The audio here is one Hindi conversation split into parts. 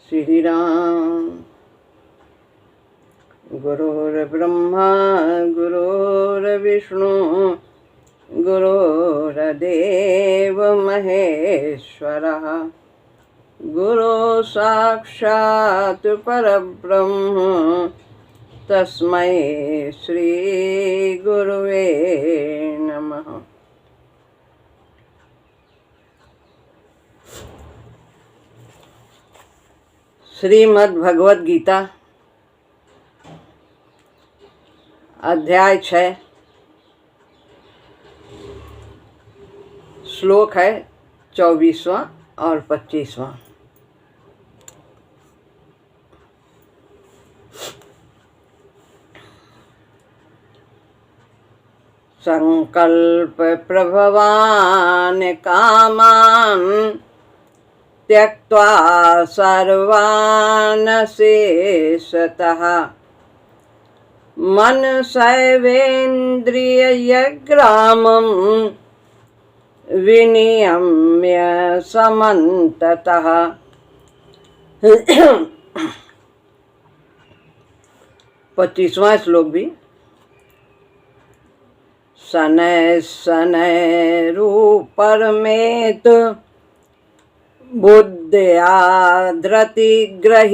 श्री राम। गुरुर्ब्रह्मा गुरुर्विष्णु गुरुर्देव महेश्वरः गुरु साक्षात् परब्रह्म तस्मै श्री गुरुवे नमः। श्रीमद् भगवद गीता अध्याय 6 श्लोक है 24वां और 25वां। संकल्प प्रभवान कामान त्यक्त्वा सर्वान् शेषतः मनसैवेन्द्रियग्रामं विनियम्य समन्ततः। 25वां श्लोक भी शनैः शनैरुपरमेत बुद्ध्या धृतिग्रहीतया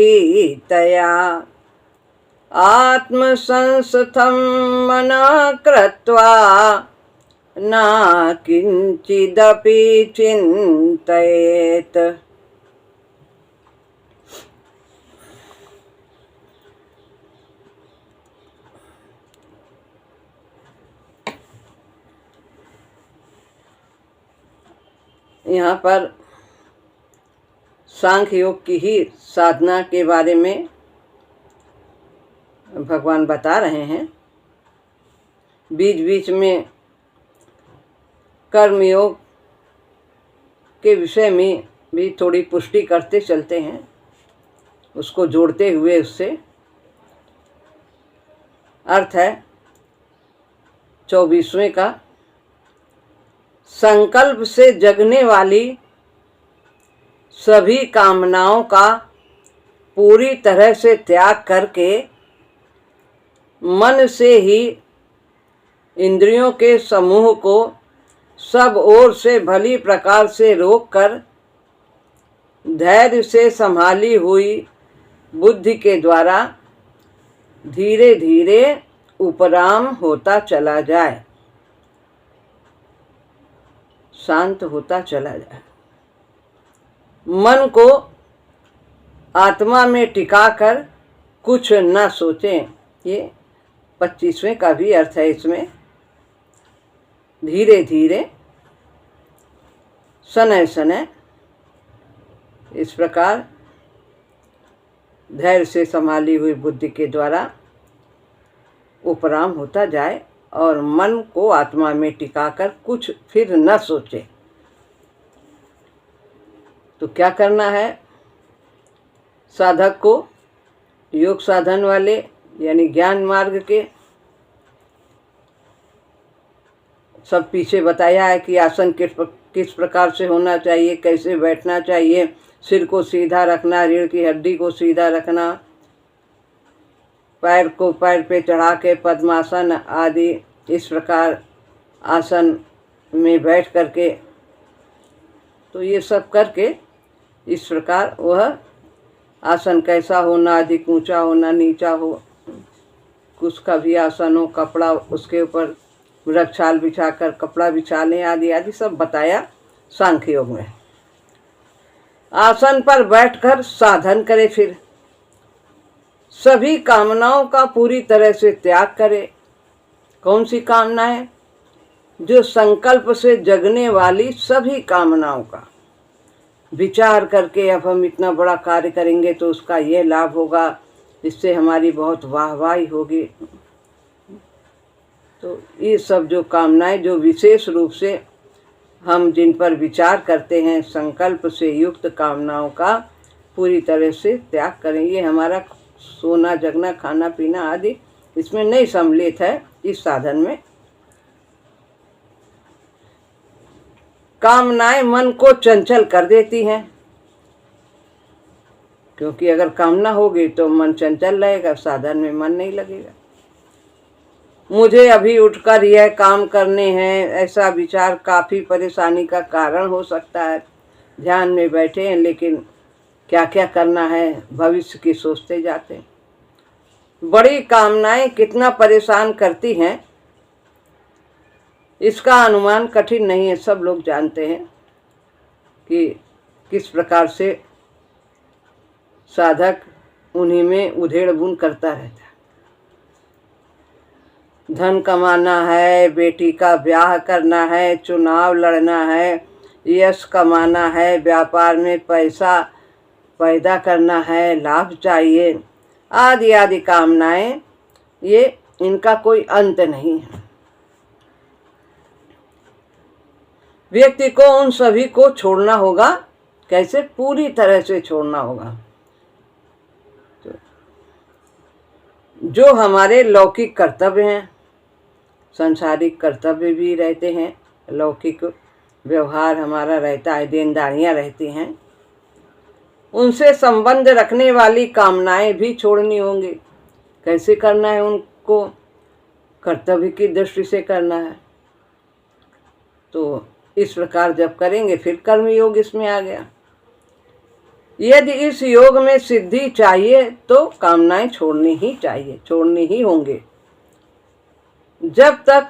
आत्मसंस्थं मनः कृत्वा न किंचिदपि चिन्तयेत्। यहाँ पर सांख्य योग की ही साधना के बारे में भगवान बता रहे हैं। बीच बीच में कर्म योग के विषय में भी थोड़ी पुष्टि करते चलते हैं, उसको जोड़ते हुए उससे अर्थ है 24वें का, संकल्प से जगने वाली सभी कामनाओं का पूरी तरह से त्याग करके मन से ही इंद्रियों के समूह को सब ओर से भली प्रकार से रोककर धैर्य से संभाली हुई बुद्धि के द्वारा धीरे धीरे उपराम होता चला जाए, शांत होता चला जाए। मन को आत्मा में टिकाकर कुछ न सोचें। ये 25वें का भी अर्थ है। इसमें धीरे धीरे शनैः शनैः इस प्रकार धैर्य से संभाली हुई बुद्धि के द्वारा उपराम होता जाए और मन को आत्मा में टिकाकर कुछ फिर न सोचे। तो क्या करना है साधक को? योग साधन वाले यानी ज्ञान मार्ग के सब पीछे बताया है कि आसन किस प्रकार से होना चाहिए, कैसे बैठना चाहिए, सिर को सीधा रखना, रीढ़ की हड्डी को सीधा रखना, पैर को पैर पे चढ़ा के पद्मासन आदि इस प्रकार आसन में बैठ करके, तो ये सब करके इस प्रकार वह आसन कैसा होना, अधिक ऊंचा होना, नीचा हो, कुछ का भी आसन हो, कपड़ा उसके ऊपर वृक्षाल बिछाकर कपड़ा बिछा लें आदि आदि सब बताया सांख्य योग में। आसन पर बैठकर साधन करे, फिर सभी कामनाओं का पूरी तरह से त्याग करे। कौन सी कामना है? जो संकल्प से जगने वाली सभी कामनाओं का विचार करके अब हम इतना बड़ा कार्य करेंगे तो उसका यह लाभ होगा, इससे हमारी बहुत वाहवाही होगी। तो ये सब जो कामनाएं जो विशेष रूप से हम जिन पर विचार करते हैं, संकल्प से युक्त कामनाओं का पूरी तरह से त्याग करें। ये हमारा सोना जगना खाना पीना आदि इसमें नहीं सम्मिलित है। इस साधन में कामनाएं मन को चंचल कर देती हैं। क्योंकि अगर कामना होगी तो मन चंचल रहेगा, साधन में मन नहीं लगेगा। मुझे अभी उठकर यह काम करने हैं, ऐसा विचार काफ़ी परेशानी का कारण हो सकता है। ध्यान में बैठे हैं लेकिन क्या क्या करना है भविष्य की सोचते जाते हैं। बड़ी कामनाएं कितना परेशान करती हैं इसका अनुमान कठिन नहीं है। सब लोग जानते हैं कि किस प्रकार से साधक उन्हीं में उधेड़ बुन करता रहता है। धन कमाना है, बेटी का ब्याह करना है, चुनाव लड़ना है, यश कमाना है, व्यापार में पैसा पैदा करना है, लाभ चाहिए, आदि आदि कामनाएं, ये इनका कोई अंत नहीं है। व्यक्ति को उन सभी को छोड़ना होगा। कैसे? पूरी तरह से छोड़ना होगा। तो जो हमारे लौकिक कर्तव्य हैं, सांसारिक कर्तव्य भी रहते हैं, लौकिक व्यवहार हमारा रहता है, देनदारियां रहती हैं, उनसे संबंध रखने वाली कामनाएं भी छोड़नी होंगी। कैसे करना है? उनको कर्तव्य की दृष्टि से करना है। तो इस प्रकार जब करेंगे फिर कर्म योग इसमें आ गया। यदि इस योग में सिद्धि चाहिए तो कामनाएं छोड़नी ही चाहिए, छोड़नी ही होंगे। जब तक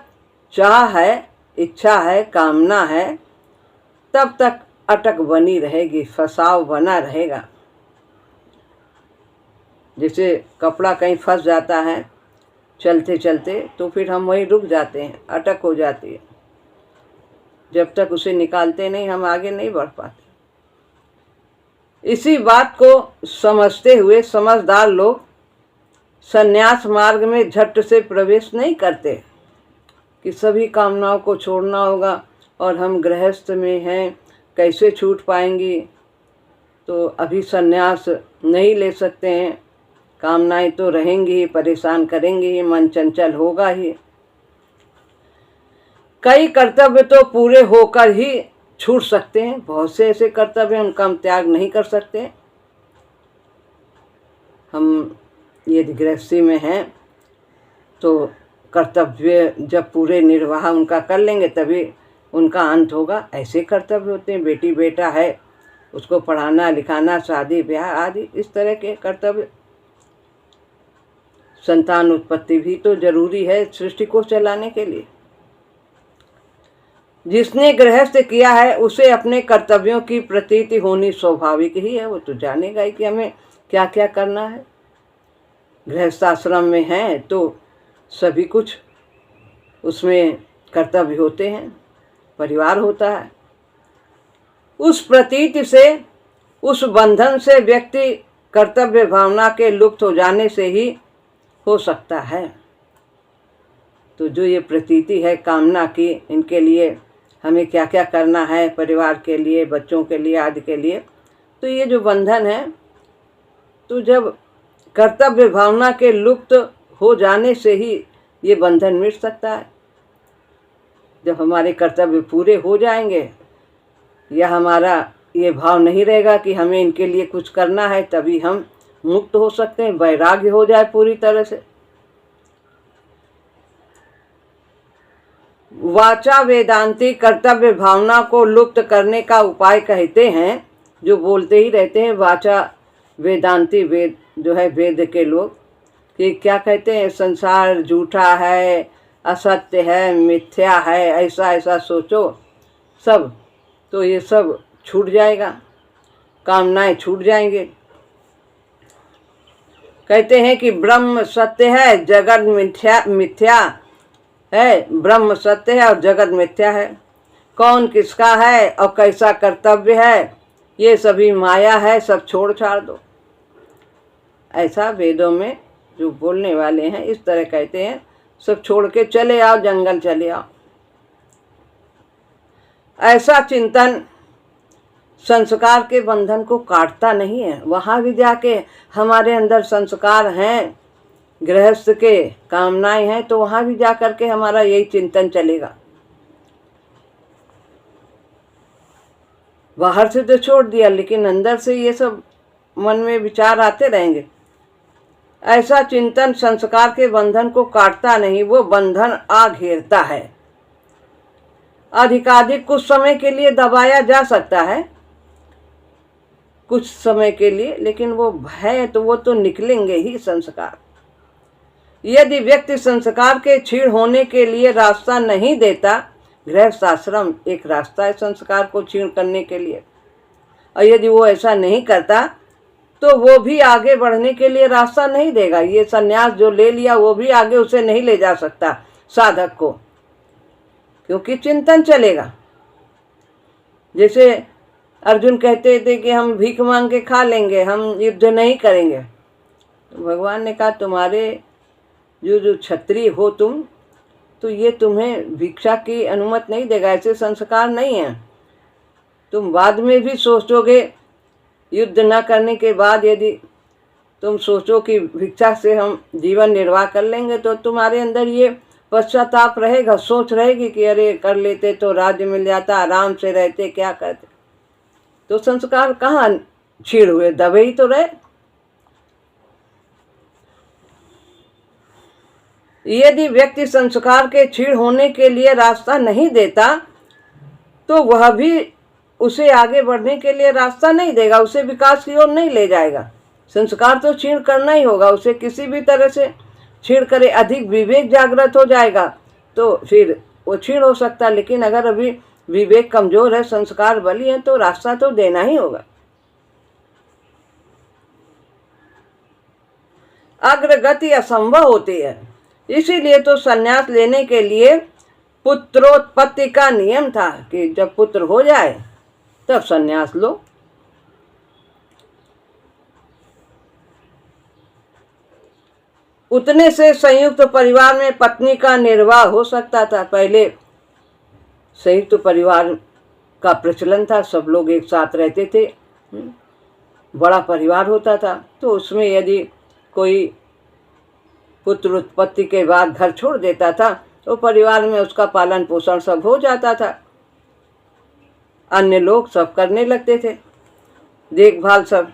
चाह है, इच्छा है, कामना है, तब तक अटक बनी रहेगी, फसाव बना रहेगा। जैसे कपड़ा कहीं फंस जाता है चलते चलते, तो फिर हम वहीं रुक जाते हैं, अटक हो जाती है। जब तक उसे निकालते नहीं हम आगे नहीं बढ़ पाते। इसी बात को समझते हुए समझदार लोग संन्यास मार्ग में झट से प्रवेश नहीं करते कि सभी कामनाओं को छोड़ना होगा और हम गृहस्थ में हैं, कैसे छूट पाएंगी, तो अभी संन्यास नहीं ले सकते हैं, कामनाएं तो रहेंगी ही, परेशान करेंगी ही, मन चंचल होगा ही। कई कर्तव्य तो पूरे होकर ही छूट सकते हैं, बहुत से ऐसे कर्तव्य उनका हम त्याग नहीं कर सकते। हम यदि गृहस्थी में हैं तो कर्तव्य जब पूरे निर्वाह उनका कर लेंगे तभी उनका अंत होगा। ऐसे कर्तव्य होते हैं, बेटी बेटा है उसको पढ़ाना लिखाना, शादी ब्याह आदि इस तरह के कर्तव्य। संतान उत्पत्ति भी तो जरूरी है सृष्टि को चलाने के लिए। जिसने गृहस्थ किया है उसे अपने कर्तव्यों की प्रतीति होनी स्वाभाविक ही है। वो तो जानेगा ही कि हमें क्या क्या करना है। गृहस्थाश्रम में हैं तो सभी कुछ उसमें कर्तव्य होते हैं, परिवार होता है। उस प्रतीति से, उस बंधन से व्यक्ति कर्तव्य भावना के लुप्त हो जाने से ही हो सकता है। तो जो ये प्रतीति है कामना की, इनके लिए हमें क्या क्या करना है, परिवार के लिए, बच्चों के लिए आदि के लिए, तो ये जो बंधन है, तो जब कर्तव्य भावना के लुप्त हो जाने से ही ये बंधन मिट सकता है। जब हमारे कर्तव्य पूरे हो जाएंगे या हमारा ये भाव नहीं रहेगा कि हमें इनके लिए कुछ करना है, तभी हम मुक्त हो सकते हैं, वैराग्य हो जाए पूरी तरह से। वाचा वेदांती कर्तव्य भावना को लुप्त करने का उपाय कहते हैं। जो बोलते ही रहते हैं वाचा वेदांती, वेद जो है वेद के लोग, कि क्या कहते हैं, संसार झूठा है, असत्य है, मिथ्या है, ऐसा ऐसा सोचो सब, तो ये सब छूट जाएगा, कामनाएं छूट जाएंगे। कहते हैं कि ब्रह्म सत्य है, जगत मिथ्या है, ब्रह्म सत्य है और जगत मिथ्या है। कौन किसका है और कैसा कर्तव्य है, ये सभी माया है, सब छोड़ छाड़ दो। ऐसा वेदों में जो बोलने वाले हैं इस तरह कहते हैं, सब छोड़ के चले आओ, जंगल चले आओ। ऐसा चिंतन संस्कार के बंधन को काटता नहीं है। वहाँ भी जाके हमारे अंदर संस्कार हैं, गृहस्थ के कामनाएं हैं, तो वहाँ भी जा कर के हमारा यही चिंतन चलेगा। बाहर से तो छोड़ दिया लेकिन अंदर से ये सब मन में विचार आते रहेंगे। ऐसा चिंतन संस्कार के बंधन को काटता नहीं, वो बंधन आ घेरता है। अधिकाधिक कुछ समय के लिए दबाया जा सकता है, कुछ समय के लिए, लेकिन वो भय तो वो तो निकलेंगे ही संस्कार। यदि व्यक्ति संस्कार के क्षीण होने के लिए रास्ता नहीं देता, गृहस्थ आश्रम एक रास्ता है संस्कार को क्षीण करने के लिए, और यदि वो ऐसा नहीं करता तो वो भी आगे बढ़ने के लिए रास्ता नहीं देगा। ये संन्यास जो ले लिया वो भी आगे उसे नहीं ले जा सकता साधक को, क्योंकि चिंतन चलेगा। जैसे अर्जुन कहते थे कि हम भीख मांग के खा लेंगे, हम युद्ध नहीं करेंगे। तो भगवान ने कहा तुम्हारे जो क्षत्रिय हो तुम, तो ये तुम्हें भिक्षा की अनुमति नहीं देगा, ऐसे संस्कार नहीं है। तुम बाद में भी सोचोगे, युद्ध न करने के बाद यदि तुम सोचो कि भिक्षा से हम जीवन निर्वाह कर लेंगे, तो तुम्हारे अंदर ये पश्चाताप रहेगा, सोच रहेगी कि अरे कर लेते तो राज्य मिल जाता, आराम से रहते, क्या करते। तो संस्कार कहाँ छीड़ हुए, दबे ही तो रहे। यदि व्यक्ति संस्कार के क्षीण होने के लिए रास्ता नहीं देता, तो वह भी उसे आगे बढ़ने के लिए रास्ता नहीं देगा, उसे विकास की ओर नहीं ले जाएगा। संस्कार तो क्षीण करना ही होगा, उसे किसी भी तरह से क्षीण करे। अधिक विवेक जागृत हो जाएगा तो फिर वो क्षीण हो सकता है, लेकिन अगर अभी विवेक कमजोर है, संस्कार बली है, तो रास्ता तो देना ही होगा। अग्रगति असंभव होती है, इसीलिए तो संन्यास लेने के लिए पुत्रोत्पत्ति का नियम था कि जब पुत्र हो जाए तब संन्यास लो। उतने से संयुक्त परिवार में पत्नी का निर्वाह हो सकता था। पहले संयुक्त परिवार का प्रचलन था, सब लोग एक साथ रहते थे, बड़ा परिवार होता था। तो उसमें यदि कोई पुत्र उत्पत्ति के बाद घर छोड़ देता था तो परिवार में उसका पालन पोषण सब हो जाता था, अन्य लोग सब करने लगते थे, देखभाल सब।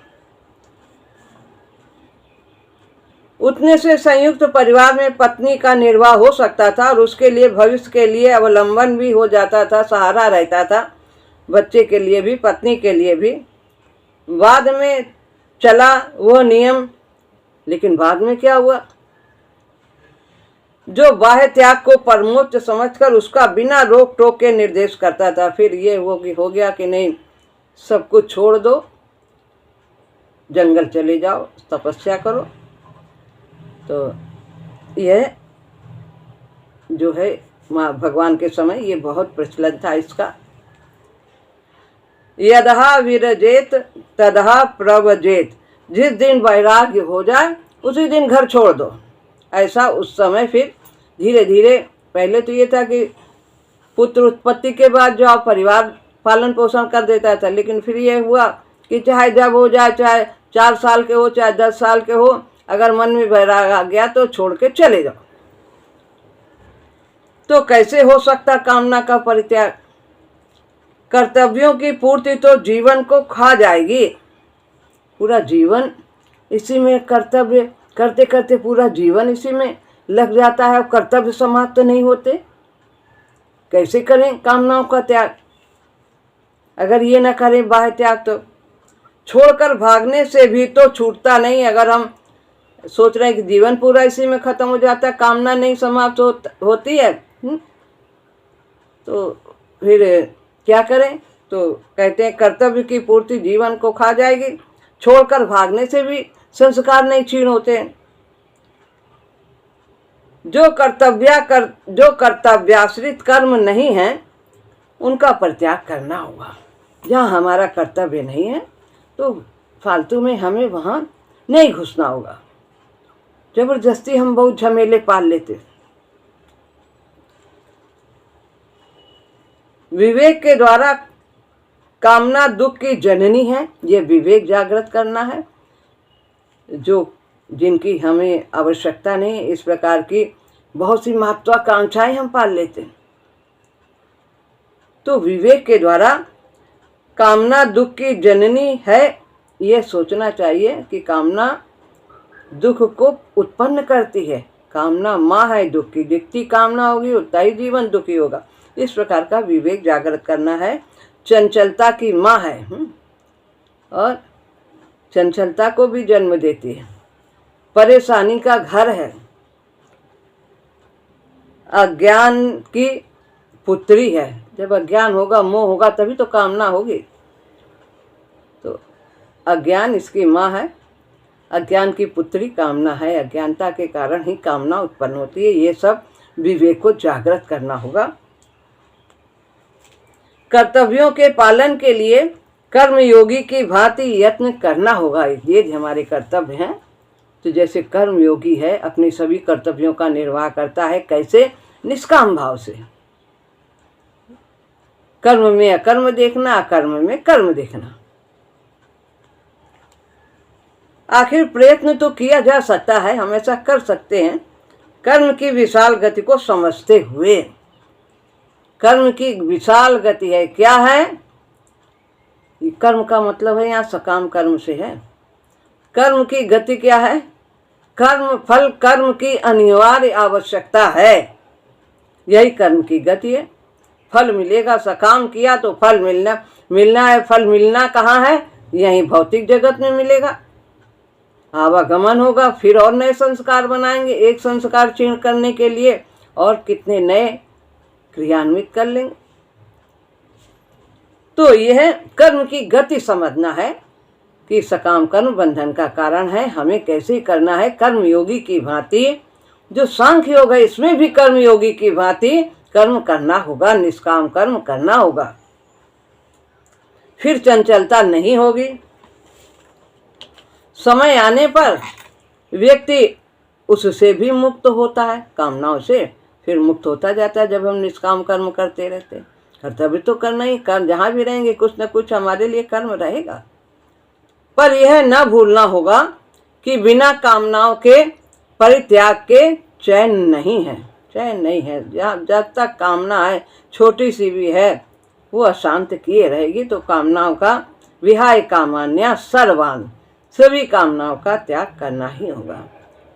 उतने से संयुक्त परिवार में पत्नी का निर्वाह हो सकता था और उसके लिए भविष्य के लिए अवलंबन भी हो जाता था, सहारा रहता था, बच्चे के लिए भी पत्नी के लिए भी। बाद में चला वो नियम, लेकिन बाद में क्या हुआ, जो बाह्य त्याग को परमोच्च समझकर उसका बिना रोक टोक के निर्देश करता था, फिर ये हो गया कि नहीं, सब कुछ छोड़ दो, जंगल चले जाओ, तपस्या करो। तो यह जो है माँ भगवान के समय ये बहुत प्रचलन था इसका। यदहा विरजेत तदहा प्रवजेत, जिस दिन वैराग्य हो जाए उसी दिन घर छोड़ दो। ऐसा उस समय फिर धीरे धीरे, पहले तो ये था कि पुत्र उत्पत्ति के बाद जो आप परिवार पालन पोषण कर देता था, लेकिन फिर ये हुआ कि चाहे जब हो जाए, चाहे 4 साल के हो चाहे 10 साल के हो, अगर मन में वैराग आ गया तो छोड़ के चले जाओ। तो कैसे हो सकता कामना का परित्याग? कर्तव्यों की पूर्ति तो जीवन को खा जाएगी, पूरा जीवन इसी में, कर्तव्य करते करते पूरा जीवन इसी में लग जाता है, कर्तव्य समाप्त तो नहीं होते। कैसे करें कामनाओं का त्याग? अगर ये न करें बाह्य त्याग, तो छोड़कर भागने से भी तो छूटता नहीं। अगर हम सोच रहे हैं कि जीवन पूरा इसी में खत्म हो जाता है, कामना नहीं समाप्त होती है, तो फिर क्या करें? तो कहते हैं कर्तव्य की पूर्ति जीवन को खा जाएगी, छोड़कर भागने से भी संस्कार नहीं क्षीण होते हैं। जो कर्तव्याश्रित कर्म नहीं है उनका परित्याग करना होगा। जहाँ हमारा कर्तव्य नहीं है तो फालतू में हमें वहाँ नहीं घुसना होगा। जबरदस्ती हम बहुत झमेले पाल लेते। विवेक के द्वारा कामना दुख की जननी है, ये विवेक जागृत करना है। जो जिनकी हमें आवश्यकता नहीं, इस प्रकार की बहुत सी महत्वाकांक्षाएं हम पाल लेते हैं। तो विवेक के द्वारा कामना दुख की जननी है, ये सोचना चाहिए कि कामना दुख को उत्पन्न करती है। कामना माँ है दुख की, जितनी कामना होगी उतना ही जीवन दुखी होगा। इस प्रकार का विवेक जागृत करना है। चंचलता की माँ है और चंचलता को भी जन्म देती है। परेशानी का घर है, अज्ञान की पुत्री है। जब अज्ञान होगा, मोह होगा, तभी तो कामना होगी। तो अज्ञान इसकी माँ है, अज्ञान की पुत्री कामना है। अज्ञानता के कारण ही कामना उत्पन्न होती है। ये सब विवेक को जागृत करना होगा। कर्तव्यों के पालन के लिए कर्मयोगी की भांति यत्न करना होगा। ये हमारे कर्तव्य हैं। तो जैसे कर्मयोगी है, अपनी सभी कर्तव्यों का निर्वाह करता है। कैसे? निष्काम भाव से। कर्म में अकर्म देखना, अकर्म में कर्म देखना। आखिर प्रयत्न तो किया जा सकता है, हमेशा कर सकते हैं। कर्म की विशाल गति को समझते हुए। कर्म की विशाल गति है, क्या है? कर्म का मतलब है यहाँ सकाम कर्म से है। कर्म की गति क्या है? कर्म फल कर्म की अनिवार्य आवश्यकता है। यही कर्म की गति है। फल मिलेगा, सकाम किया तो फल मिलना है। फल मिलना कहाँ है? यही भौतिक जगत में मिलेगा। आवागमन होगा, फिर और नए संस्कार बनाएंगे। एक संस्कार क्षीण करने के लिए और कितने नए क्रियान्वित कर लेंगे। तो यह कर्म की गति समझना है कि सकाम कर्म बंधन का कारण है। हमें कैसे करना है? कर्मयोगी की भांति। जो सांख्य योग है, इसमें भी कर्मयोगी की भांति कर्म करना होगा, निष्काम कर्म करना होगा। फिर चंचलता नहीं होगी। समय आने पर व्यक्ति उससे भी मुक्त होता है, कामनाओं से फिर मुक्त होता जाता है। जब हम निष्काम कर्म करते रहते हैं, कर्तव्य तो करना ही, कर्म जहाँ भी रहेंगे कुछ न कुछ हमारे लिए कर्म रहेगा। पर यह न भूलना होगा कि बिना कामनाओं के परित्याग के चैन नहीं है। चैन नहीं है। जब तक कामना है, छोटी सी भी है, वो अशांत किए रहेगी। तो कामनाओं का विहाय कामान्या सर्वान, सभी कामनाओं का त्याग करना ही होगा।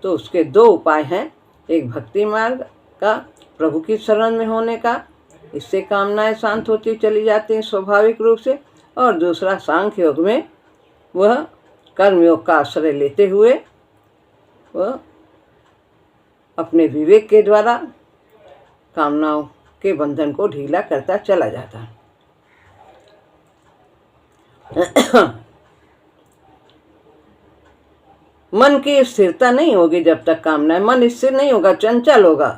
तो उसके दो उपाय हैं। एक भक्ति मार्ग का, प्रभु की शरण में होने का, इससे कामनाएं शांत होती चली जाती हैं स्वाभाविक रूप से। और दूसरा सांख्य योग में वह कर्मयोग का आश्रय लेते हुए वह अपने विवेक के द्वारा कामनाओं के बंधन को ढीला करता चला जाता है। मन की स्थिरता नहीं होगी जब तक कामना है। मन स्थिर नहीं होगा, चंचल होगा।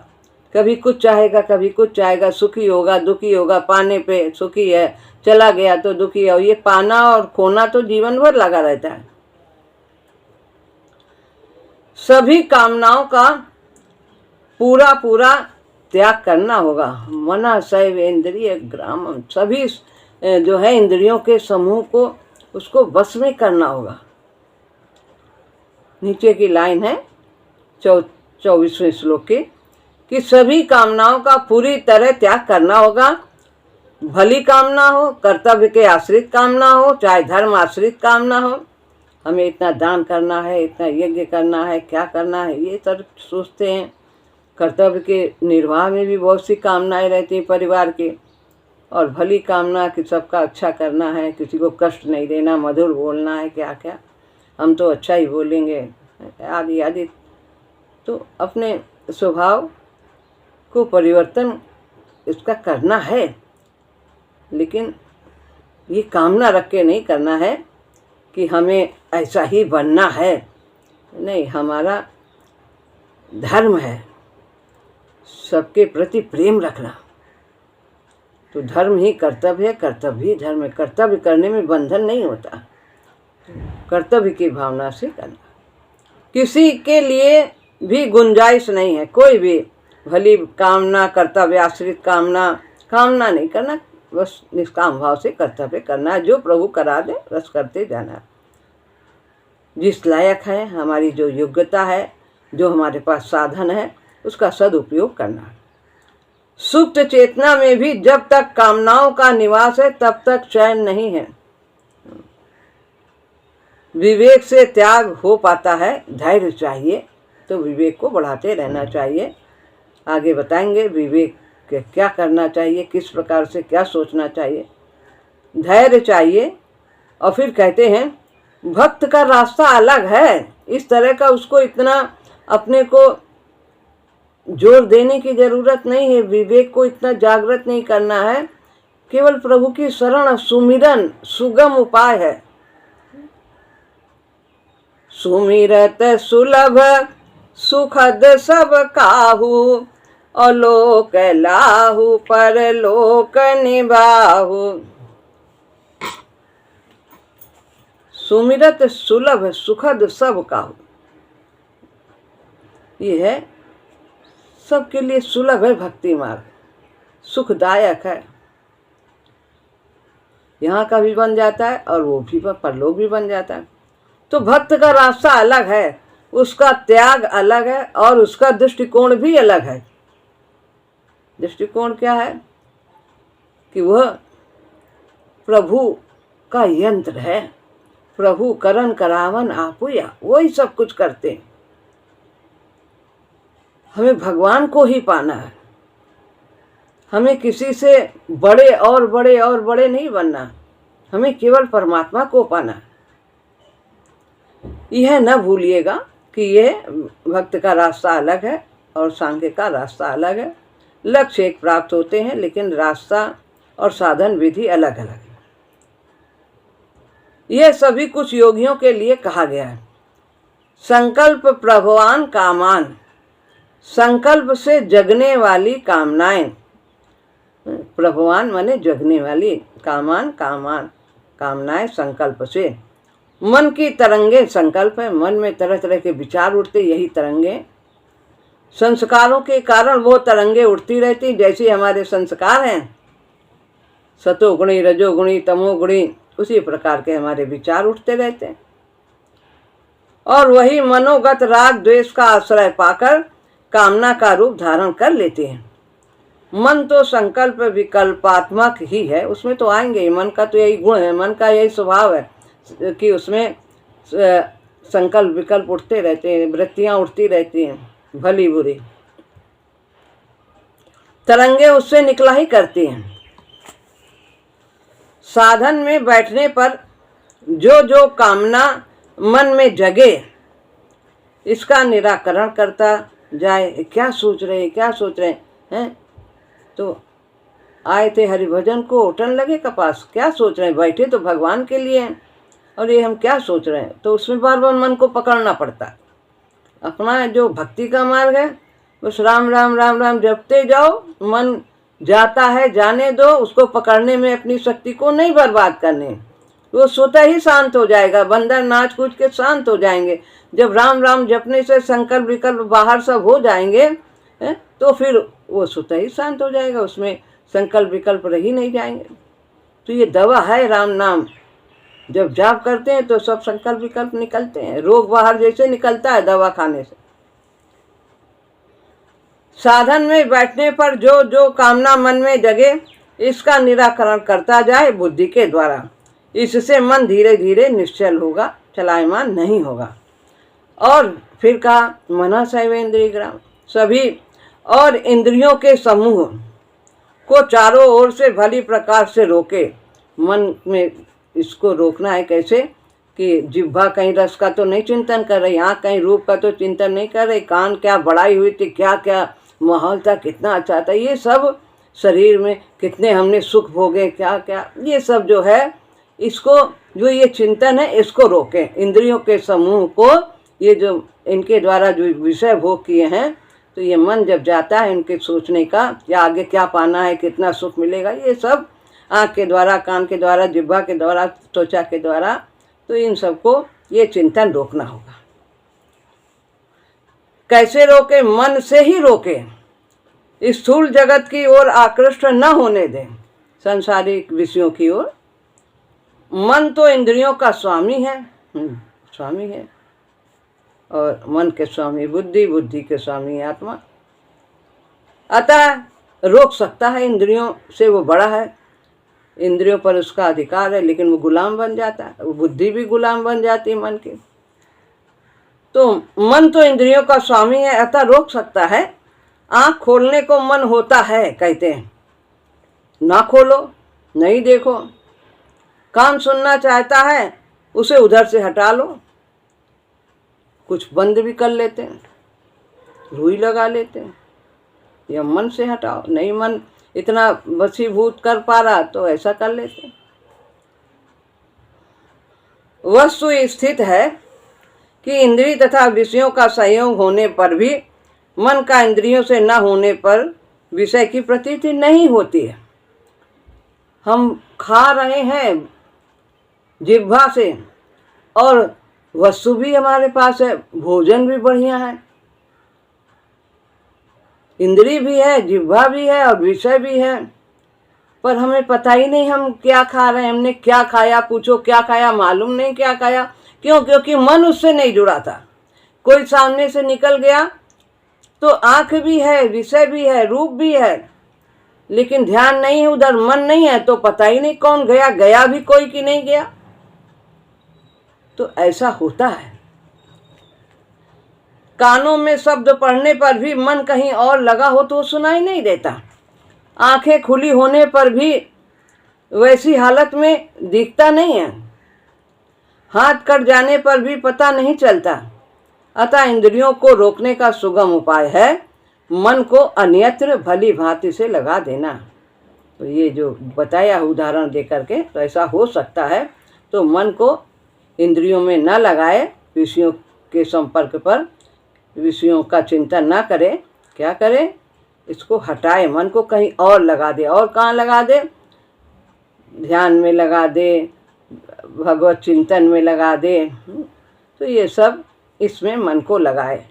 कभी कुछ चाहेगा, कभी कुछ चाहेगा। सुखी होगा, दुखी होगा। पाने पे सुखी है, चला गया तो दुखी है। ये पाना और खोना तो जीवन भर लगा रहता है। सभी कामनाओं का पूरा पूरा त्याग करना होगा। मना शैव इंद्रिय ग्रामम, सभी जो है इंद्रियों के समूह को, उसको वश में करना होगा। नीचे की लाइन है 24वें श्लोक की कि सभी कामनाओं का पूरी तरह त्याग करना होगा। भली कामना हो, कर्तव्य के आश्रित कामना हो, चाहे धर्म आश्रित कामना हो। हमें इतना दान करना है, इतना यज्ञ करना है, क्या करना है, ये सब सोचते हैं। कर्तव्य के निर्वाह में भी बहुत सी कामनाएं रहती हैं परिवार की। और भली कामना कि सबका अच्छा करना है, किसी को कष्ट नहीं देना, मधुर बोलना है, क्या क्या, हम तो अच्छा ही बोलेंगे, आदि आदि। तो अपने स्वभाव को परिवर्तन इसका करना है, लेकिन ये कामना रख के नहीं करना है कि हमें ऐसा ही बनना है। नहीं, हमारा धर्म है सबके प्रति प्रेम रखना। तो धर्म ही कर्तव्य है, कर्तव्य ही धर्म है। कर्तव्य करने में बंधन नहीं होता, कर्तव्य की भावना से करना। किसी के लिए भी गुंजाइश नहीं है, कोई भी भली कामना, कर्तव्य आश्रित कामना नहीं करना। बस निष्काम भाव से कर्तव्य करना है। जो प्रभु करा दे बस करते जाना। जिस लायक है, हमारी जो योग्यता है, जो हमारे पास साधन है, उसका सदुपयोग करना। सुप्त चेतना में भी जब तक कामनाओं का निवास है तब तक चैन नहीं है। विवेक से त्याग हो पाता है। धैर्य चाहिए, तो विवेक को बढ़ाते रहना चाहिए। आगे बताएंगे विवेक के क्या करना चाहिए, किस प्रकार से क्या सोचना चाहिए। धैर्य चाहिए। और फिर कहते हैं भक्त का रास्ता अलग है। इस तरह का उसको इतना अपने को जोर देने की जरूरत नहीं है, विवेक को इतना जागृत नहीं करना है। केवल प्रभु की शरण सुमिरन सुगम उपाय है। सुमिरत सुलभ सुखद सब काहू, अलोक लाहू परलोक निबाहू। सुमिरत सुलभ सुखद सब काहू, ये है सबके लिए सुलभ है। भक्ति मार्ग सुखदायक है, यहाँ का भी बन जाता है और वो भी परलोक भी बन जाता है। तो भक्त का रास्ता अलग है, उसका त्याग अलग है और उसका दृष्टिकोण भी अलग है। दृष्टिकोण क्या है कि वह प्रभु का यंत्र है। प्रभु करन करावन आपुया, वही सब कुछ करते हैं। हमें भगवान को ही पाना है, हमें किसी से बड़े और बड़े और बड़े नहीं बनना, हमें केवल परमात्मा को पाना है। यह न भूलिएगा कि यह भक्त का रास्ता अलग है और सांख्य का रास्ता अलग है। लक्ष्य एक प्राप्त होते हैं, लेकिन रास्ता और साधन विधि अलग अलग है। यह सभी कुछ योगियों के लिए कहा गया है। संकल्प प्रभवान कामान, संकल्प से जगने वाली कामनाएं। प्रभवान माने जगने वाली, कामान कामान कामनाएं संकल्प से। मन की तरंगे संकल्प है, मन में तरह तरह के विचार उठते, यही तरंगे। संस्कारों के कारण वो तरंगे उठती रहती, जैसे हमारे संस्कार हैं सतोगुणी रजोगुणी तमोगुणी, उसी प्रकार के हमारे विचार उठते रहते हैं। और वही मनोगत राग द्वेष का आश्रय पाकर कामना का रूप धारण कर लेते हैं। मन तो संकल्प विकल्पात्मक ही है, उसमें तो आएंगे ही। मन का तो यही गुण है, मन का यही स्वभाव है कि उसमें संकल्प विकल्प उठते रहते हैं, वृत्तियां उठती रहती हैं भली बुरी, तरंगे उससे निकला ही करती हैं। साधन में बैठने पर जो जो कामना मन में जगे, इसका निराकरण करता जाए। क्या सोच रहे क्या सोच रहे हैं? तो आए थे हरिभजन को, उठन लगे कपास। क्या सोच रहे हैं? बैठे तो भगवान के लिए हैं, और ये हम क्या सोच रहे हैं? तो उसमें बार बार मन को पकड़ना पड़ता है। अपना जो भक्ति का मार्ग है, बस राम राम राम राम जपते जाओ। मन जाता है, जाने दो, उसको पकड़ने में अपनी शक्ति को नहीं बर्बाद करने, वो स्वतः ही शांत हो जाएगा। बंदर नाच कूद के शांत हो जाएंगे। जब राम राम जपने से संकल्प विकल्प बाहर सब हो जाएंगे, तो फिर वो स्वतः ही शांत हो जाएगा, उसमें संकल्प विकल्प रह ही नहीं जाएंगे। तो ये दवा है राम नाम। जब जाप करते हैं तो सब संकल्प विकल्प निकलते हैं, रोग बाहर जैसे निकलता है दवा खाने से। साधन में बैठने पर जो जो कामना मन में जगे, इसका निराकरण करता जाए बुद्धि के द्वारा। इससे मन धीरे धीरे निश्चल होगा, चलायमान नहीं होगा। और फिर कहा मना शैवेंद्रिय ग्राम, सभी और इंद्रियों के समूह को चारों ओर से भली प्रकार से रोके। मन में इसको रोकना है कैसे कि जिह्वा कहीं रस का तो नहीं चिंतन कर रही, आँख कहीं रूप का तो चिंतन नहीं कर रही, कान क्या बढ़ाई हुई थी, क्या क्या माहौल था, कितना अच्छा था, ये सब शरीर में कितने हमने सुख भोगे, क्या क्या, ये सब जो है इसको, जो ये चिंतन है इसको रोकें। इंद्रियों के समूह को, ये जो इनके द्वारा जो विषय भोग किए हैं, तो ये मन जब जाता है इनके सोचने का, या आगे क्या पाना है, कितना सुख मिलेगा, ये सब आँख के द्वारा, कान के द्वारा, जिह्वा के द्वारा, त्वचा के द्वारा, तो इन सबको ये चिंतन रोकना होगा। कैसे रोके? मन से ही रोके। स्थूल जगत की ओर आकृष्ट न होने दें, संसारिक विषयों की ओर। मन तो इंद्रियों का स्वामी है, स्वामी है, और मन के स्वामी बुद्धि, बुद्धि के स्वामी आत्मा। अतः रोक सकता है, इंद्रियों से वो बड़ा है। इंद्रियों पर उसका अधिकार है, लेकिन वो गुलाम बन जाता है, वो बुद्धि भी गुलाम बन जाती है मन की। तो मन तो इंद्रियों का स्वामी है, अतः रोक सकता है। आँख खोलने को मन होता है, कहते हैं, ना खोलो, नहीं देखो। कान सुनना चाहता है, उसे उधर से हटा लो। कुछ बंद भी कर लेते हैं, रुई लगा लेते हैं, या मन से हटाओ, नहीं मन इतना वशीभूत कर पा रहा तो ऐसा कर लेते हैं। वस्तु स्थित है कि इंद्रिय तथा विषयों का संयोग होने पर भी मन का इंद्रियों से न होने पर विषय की प्रतीति नहीं होती है। हम खा रहे हैं जिह्वा से और वस्तु भी हमारे पास है, भोजन भी बढ़िया है, इंद्रिय भी है, जिह्वा भी है और विषय भी है, पर हमें पता ही नहीं हम क्या खा रहे हैं, हमने क्या खाया, पूछो क्या खाया, मालूम नहीं क्या खाया। क्यों? क्योंकि मन उससे नहीं जुड़ा था। कोई सामने से निकल गया तो आँख भी है, विषय भी है, रूप भी है, लेकिन ध्यान नहीं है उधर, मन नहीं है, तो पता ही नहीं कौन गया, गया भी कोई कि नहीं गया। तो ऐसा होता है। कानों में शब्द पढ़ने पर भी मन कहीं और लगा हो तो सुनाई नहीं देता। आंखें खुली होने पर भी वैसी हालत में दिखता नहीं है। हाथ कट जाने पर भी पता नहीं चलता। अतः इंद्रियों को रोकने का सुगम उपाय है मन को अन्यत्र भली भांति से लगा देना। तो ये जो बताया उदाहरण दे करके, तो ऐसा हो सकता है। तो मन को इंद्रियों में न लगाए, विषयों के संपर्क पर विषयों का चिंतन ना करे। क्या करे? इसको हटाए, मन को कहीं और लगा दे। और कहाँ लगा दे? ध्यान में लगा दे, भगवत चिंतन में लगा दे। तो ये सब इसमें मन को लगाए।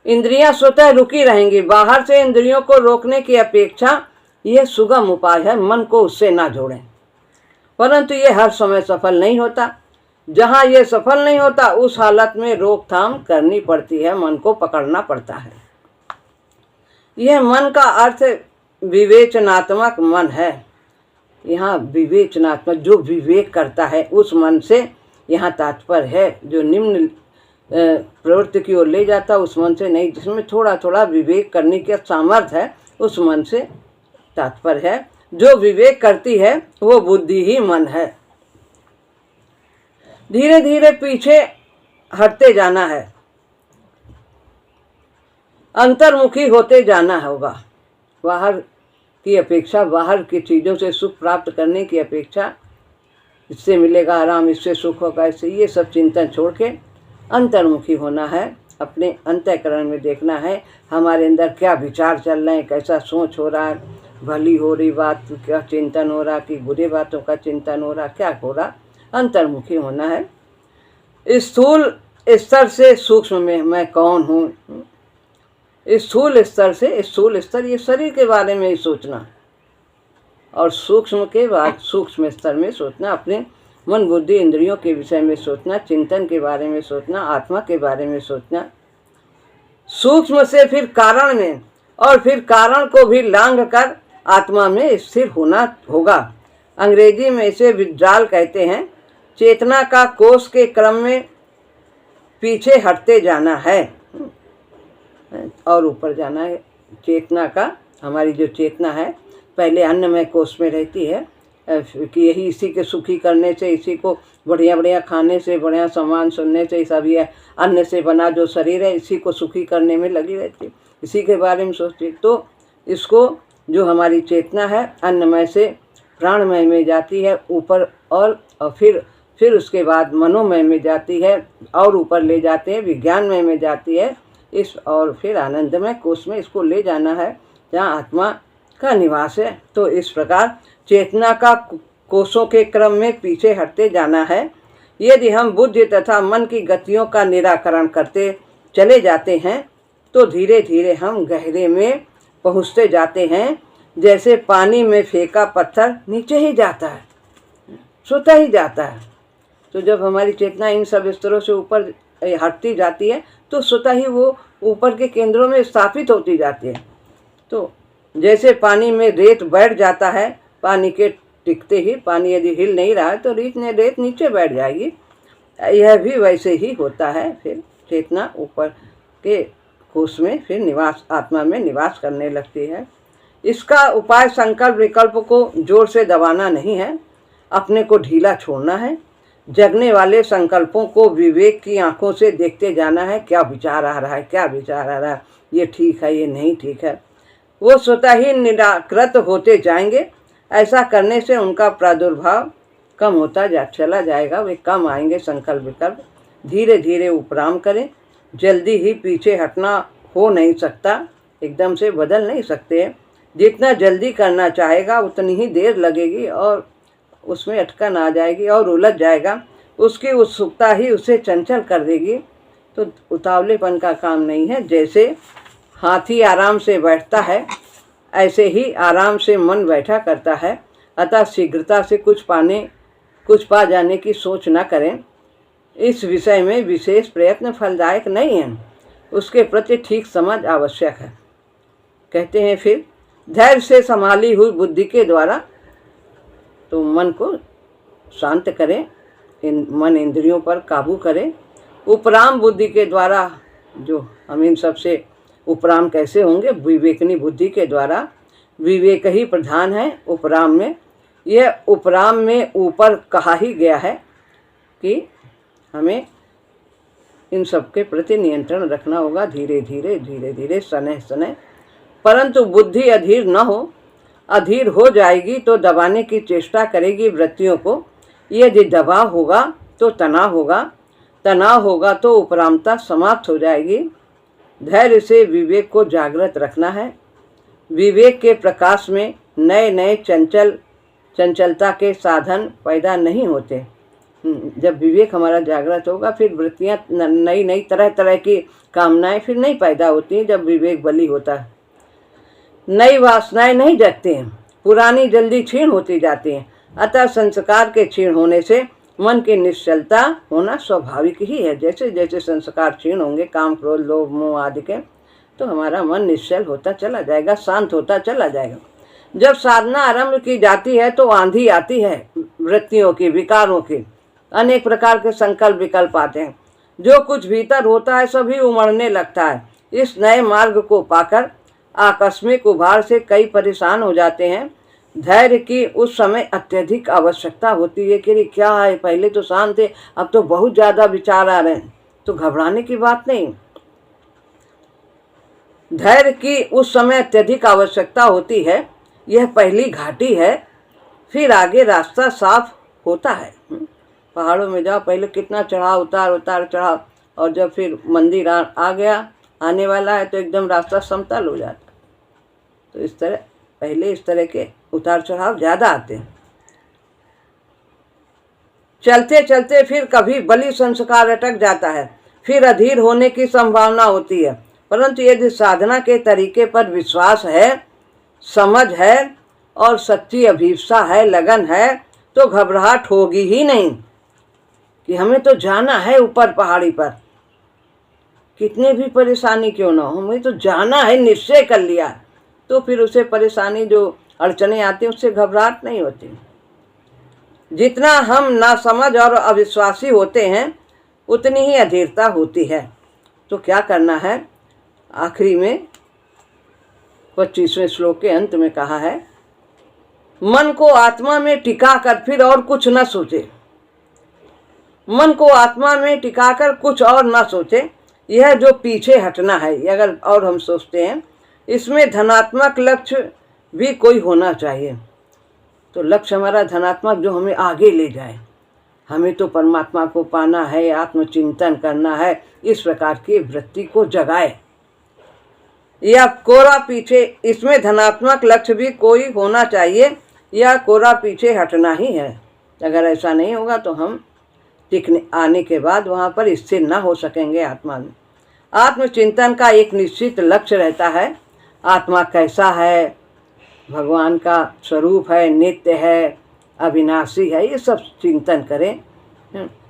इंद्रियां स्वतः रुकी रहेंगी। बाहर से इंद्रियों को रोकने की अपेक्षा यह सुगम उपाय है, मन को उससे ना जोड़ें। परंतु ये हर समय सफल नहीं होता। जहाँ ये सफल नहीं होता उस हालत में रोकथाम करनी पड़ती है, मन को पकड़ना पड़ता है। यह मन का अर्थ विवेचनात्मक मन है। यहाँ विवेचनात्मक, जो विवेक करता है उस मन से यहाँ तात्पर्य है। जो निम्न प्रवृत्ति की ओर ले जाता उस मन से नहीं, जिसमें थोड़ा थोड़ा विवेक करने का सामर्थ्य है, उस मन से तात्पर्य है। जो विवेक करती है वो बुद्धि ही मन है। धीरे धीरे पीछे हटते जाना है, अंतर्मुखी होते जाना होगा। बाहर की अपेक्षा, बाहर की चीज़ों से सुख प्राप्त करने की अपेक्षा, इससे मिलेगा आराम, इससे सुख होगा, इससे, ये सब चिंतन छोड़ के अंतर्मुखी होना है। अपने अंतःकरण में देखना है हमारे अंदर क्या विचार चल रहे हैं, कैसा सोच हो रहा है, भली हो रही बात का चिंतन हो रहा कि बुरी बातों का चिंतन हो रहा, क्या हो रहा। अंतर्मुखी होना है। स्थूल स्तर से सूक्ष्म में मैं कौन हूँ। स्थूल स्तर से, स्थूल स्तर ये शरीर के बारे में ही सोचना, और सूक्ष्म के बाद सूक्ष्म स्तर में सोचना, अपने मन बुद्धि इंद्रियों के विषय में सोचना, चिंतन के बारे में सोचना, आत्मा के बारे में सोचना। सूक्ष्म से फिर कारण में, और फिर कारण को भी लांघ कर आत्मा में स्थिर होना होगा। अंग्रेजी में इसे विड्रॉल कहते हैं। चेतना का कोष के क्रम में पीछे हटते जाना है और ऊपर जाना है। चेतना का, हमारी जो चेतना है पहले अन्नमय कोष में रहती है कि यही इसी के सुखी करने से, इसी को बढ़िया बढ़िया खाने से, बढ़िया सामान सुनने से, सब ये अन्न से बना जो शरीर है इसी को सुखी करने में लगी रहती है, इसी के बारे में सोचती। तो इसको जो हमारी चेतना है अन्नमय से प्राणमय में जाती है ऊपर, और फिर उसके बाद मनोमय में जाती है और ऊपर ले जाते हैं, विज्ञानमय में जाती है इस, और फिर आनंदमय कोष में इसको ले जाना है जहाँ आत्मा का निवास है। तो इस प्रकार चेतना का कोषों के क्रम में पीछे हटते जाना है। यदि हम बुद्धि तथा मन की गतियों का निराकरण करते चले जाते हैं तो धीरे धीरे हम गहरे में पहुँचते जाते हैं। जैसे पानी में फेंका पत्थर नीचे ही जाता है, स्वतः ही जाता है। तो जब हमारी चेतना इन सब स्तरों से ऊपर हटती जाती है तो स्वतः ही वो ऊपर के केंद्रों में स्थापित होती जाती है। तो जैसे पानी में रेत बैठ जाता है, पानी के टिकते ही, पानी यदि हिल नहीं रहा है तो रेत नीचे बैठ जाएगी। यह भी वैसे ही होता है। फिर चेतना ऊपर के कोष में फिर निवास, आत्मा में निवास करने लगती है। इसका उपाय संकल्प विकल्प को जोर से दबाना नहीं है, अपने को ढीला छोड़ना है। जगने वाले संकल्पों को विवेक की आंखों से देखते जाना है। क्या विचार आ रहा है, क्या विचार आ रहा है, ये ठीक है, ये नहीं ठीक है। वो स्वतः ही निराकृत होते जाएंगे। ऐसा करने से उनका प्रादुर्भाव कम होता चला जाएगा। वे कम आएंगे संकल्प विकल्प। धीरे धीरे उपराम करें। जल्दी ही पीछे हटना हो नहीं सकता, एकदम से बदल नहीं सकते। जितना जल्दी करना चाहेगा उतनी ही देर लगेगी और उसमें अटकन आ जाएगी और उलझ जाएगा। उसकी उत्सुकता ही उसे चंचल कर देगी। तो उतावलेपन का काम नहीं है। जैसे हाथी आराम से बैठता है, ऐसे ही आराम से मन बैठा करता है। अतः शीघ्रता से कुछ पा जाने की सोच न करें। इस विषय में विशेष प्रयत्न फलदायक नहीं है, उसके प्रति ठीक समझ आवश्यक है। कहते हैं फिर धैर्य से संभाली हुई बुद्धि के द्वारा तो मन को शांत करें, मन इंद्रियों पर काबू करें। उपराम बुद्धि के द्वारा, जो हम इन सबसे उपराम कैसे होंगे, विवेकनी बुद्धि के द्वारा। विवेक ही प्रधान है उपराम में। यह उपराम में ऊपर कहा ही गया है कि हमें इन सब के प्रति नियंत्रण रखना होगा, धीरे धीरे शनैः शनैः। परंतु बुद्धि अधीर न हो। अधीर हो जाएगी तो दबाने की चेष्टा करेगी वृत्तियों को। यदि दबाव होगा तो तनाव होगा, तनाव होगा तो उपरामता समाप्त हो जाएगी। धैर्य से विवेक को जागृत रखना है। विवेक के प्रकाश में नए नए चंचलता के साधन पैदा नहीं होते। जब विवेक हमारा जागृत होगा फिर वृत्तियाँ नई तरह तरह की कामनाएं फिर नहीं पैदा होती हैं। जब विवेक बली होता है, नई वासनाएं नहीं जगती हैं, पुरानी जल्दी क्षीण होती जाती हैं। अतः संस्कार के क्षीण होने से मन की निश्चलता होना स्वाभाविक ही है। जैसे जैसे संस्कार क्षीण होंगे, काम क्रोध लोभ मोह आदि के, तो हमारा मन निश्चल होता चला जाएगा, शांत होता चला जाएगा। जब साधना आरंभ की जाती है तो आंधी आती है वृत्तियों की, विकारों की। अनेक प्रकार के संकल्प विकल्प आते हैं। जो कुछ भीतर होता है सभी उमड़ने लगता है। इस नए मार्ग को पाकर आकस्मिक उभार से कई परेशान हो जाते हैं। धैर्य की उस समय अत्यधिक आवश्यकता होती है कि क्या है, पहले तो शांत थे, अब तो बहुत ज़्यादा विचार आ रहे हैं। तो घबराने की बात नहीं। धैर्य की उस समय अत्यधिक आवश्यकता होती है। यह पहली घाटी है, फिर आगे रास्ता साफ होता है। पहाड़ों में जाओ, पहले कितना चढ़ाव उतार चढ़ाव, और जब फिर मंदिर आ गया, आने वाला है, तो एकदम रास्ता समतल हो जाता। तो इस तरह पहले इस तरह के उतार चढ़ाव ज़्यादा आते हैं। चलते चलते फिर कभी बलि संस्कार अटक जाता है, फिर अधीर होने की संभावना होती है। परंतु यदि साधना के तरीके पर विश्वास है, समझ है और सच्ची अभिप्सा है, लगन है, तो घबराहट होगी ही नहीं कि हमें तो जाना है ऊपर पहाड़ी पर, कितने भी परेशानी क्यों ना हो, हमें तो जाना है, निश्चय कर लिया। तो फिर उसे परेशानी जो अड़चने आती हैं उससे घबराहट नहीं होती। जितना हम नासमझ और अविश्वासी होते हैं उतनी ही अधीरता होती है। तो क्या करना है, आखिरी में 25वें श्लोक के अंत में कहा है, मन को आत्मा में टिकाकर फिर और कुछ न सोचे। मन को आत्मा में टिकाकर कुछ और न सोचे। यह जो पीछे हटना है, अगर और हम सोचते हैं, इसमें धनात्मक लक्ष्य भी कोई होना चाहिए। तो लक्ष्य हमारा धनात्मक जो हमें आगे ले जाए। हमें तो परमात्मा को पाना है, आत्मचिंतन करना है, इस प्रकार की वृत्ति को जगाए। या कोरा पीछे, इसमें धनात्मक लक्ष्य भी कोई होना चाहिए, या कोरा पीछे हटना ही है। अगर ऐसा नहीं होगा तो हम टिकने आने के बाद वहाँ पर स्थिर न हो सकेंगे आत्मा में। आत्मचिंतन का एक निश्चित लक्ष्य रहता है। आत्मा कैसा है, भगवान का स्वरूप है, नित्य है, अविनाशी है, ये सब चिंतन करें।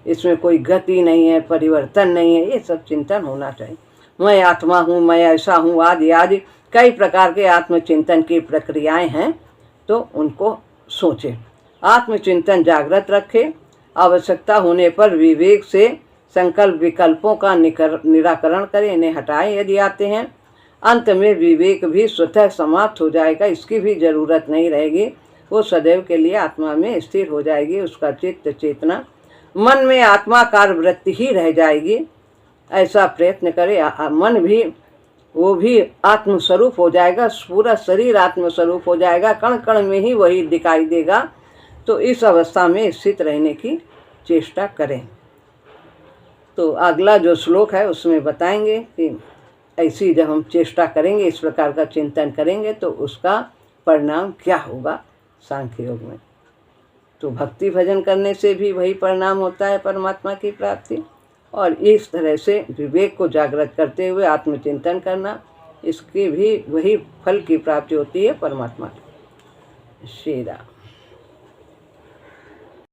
इसमें कोई गति नहीं है, परिवर्तन नहीं है, ये सब चिंतन होना चाहिए। मैं आत्मा हूँ, मैं ऐसा हूँ, आदि आदि कई प्रकार के आत्मचिंतन की प्रक्रियाएं हैं, तो उनको सोचें। आत्मचिंतन जागृत रखें। आवश्यकता होने पर विवेक से संकल्प विकल्पों का निराकरण करें, इन्हें हटाएं यदि आते हैं। अंत में विवेक भी स्वतः समाप्त हो जाएगा, इसकी भी जरूरत नहीं रहेगी। वो सदैव के लिए आत्मा में स्थिर हो जाएगी। उसका चित्त चेतना मन में आत्माकार वृत्ति ही रह जाएगी। ऐसा प्रयत्न करें। मन भी वो भी आत्मस्वरूप हो जाएगा, पूरा शरीर आत्मस्वरूप हो जाएगा, कण कण में ही वही दिखाई देगा। तो इस अवस्था में स्थित रहने की चेष्टा करें। तो अगला जो श्लोक है उसमें बताएंगे कि ऐसी जब हम चेष्टा करेंगे, इस प्रकार का चिंतन करेंगे, तो उसका परिणाम क्या होगा सांख्य योग में। तो भक्ति भजन करने से भी वही परिणाम होता है, परमात्मा की प्राप्ति। और इस तरह से विवेक को जागृत करते हुए आत्मचिंतन करना, इसकी भी वही फल की प्राप्ति होती है, परमात्मा की। श्री राम।